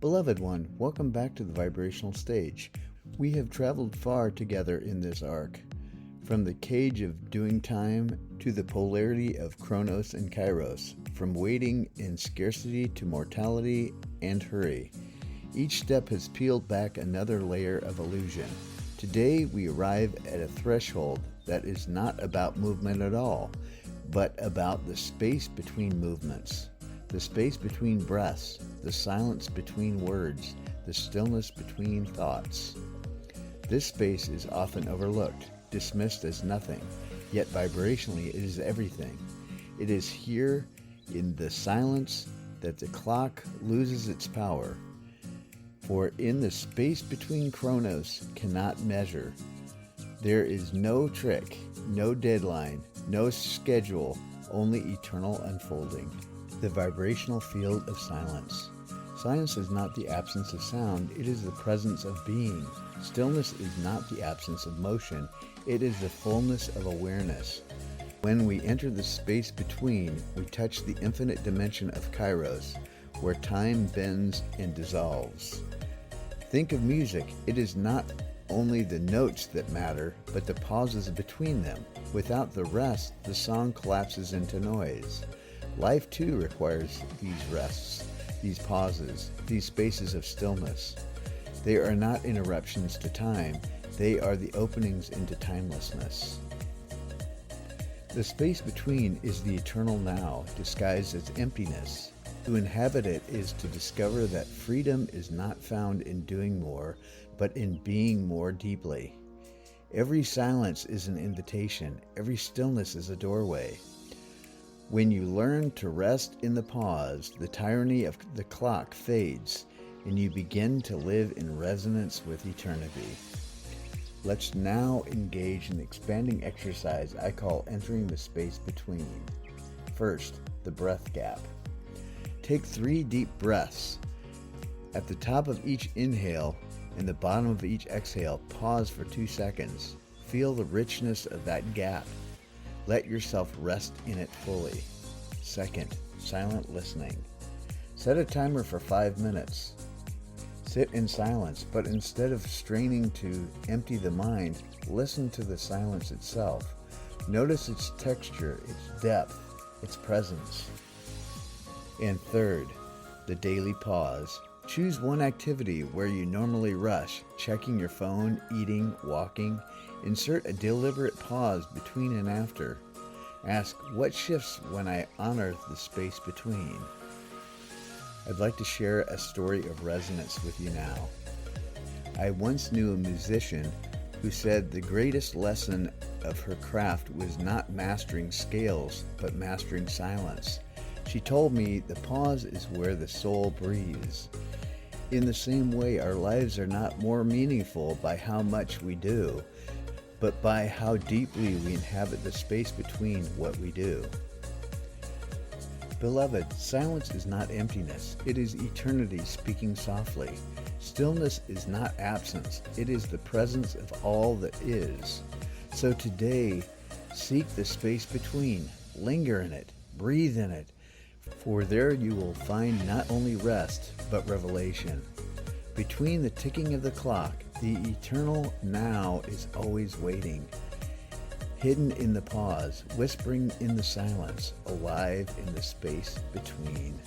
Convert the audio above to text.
Beloved one, welcome back to the Vibrational Stage. We have traveled far together in this arc, from the cage of doing time to the polarity of Chronos and Kairos, from waiting in scarcity to mortality and hurry. Each step has peeled back another layer of illusion. Today we arrive at a threshold that is not about movement at all, but about the space between movements, the space between breaths, the silence between words, the stillness between thoughts. This space is often overlooked, dismissed as nothing, yet vibrationally it is everything. It is here in the silence that the clock loses its power. For in the space between Chronos cannot measure. There is no trick, no deadline, no schedule, only eternal unfolding. The vibrational field of silence. Silence is not the absence of sound, it is the presence of being. Stillness is not the absence of motion, it is the fullness of awareness. When we enter the space between, we touch the infinite dimension of Kairos, where time bends and dissolves. Think of music. It is not only the notes that matter, but the pauses between them. Without the rest, the song collapses into noise. Life too requires these rests, these pauses, these spaces of stillness. They are not interruptions to time, they are the openings into timelessness. The space between is the eternal now, disguised as emptiness. To inhabit it is to discover that freedom is not found in doing more, but in being more deeply. Every silence is an invitation, every stillness is a doorway. When you learn to rest in the pause, the tyranny of the clock fades, and you begin to live in resonance with eternity. Let's now engage in the expanding exercise I call entering the space between. First, the breath gap. Take 3 deep breaths. At the top of each inhale and the bottom of each exhale, pause for 2 seconds. Feel the richness of that gap. Let yourself rest in it fully. Second, silent listening. Set a timer for 5 minutes. Sit in silence, but instead of straining to empty the mind, listen to the silence itself. Notice its texture, its depth, its presence. And third, the daily pause. Choose one activity where you normally rush, checking your phone, eating, walking. Insert a deliberate pause between and after. Ask, what shifts when I honor the space between? I'd like to share a story of resonance with you now. I once knew a musician who said the greatest lesson of her craft was not mastering scales, but mastering silence. She told me the pause is where the soul breathes. In the same way, our lives are not more meaningful by how much we do, but by how deeply we inhabit the space between what we do. Beloved, silence is not emptiness. It is eternity speaking softly. Stillness is not absence. It is the presence of all that is. So today, seek the space between. Linger in it. Breathe in it. For there you will find not only rest, but revelation. Between the ticking of the clock, the eternal now is always waiting. Hidden in the pause, whispering in the silence, alive in the space between.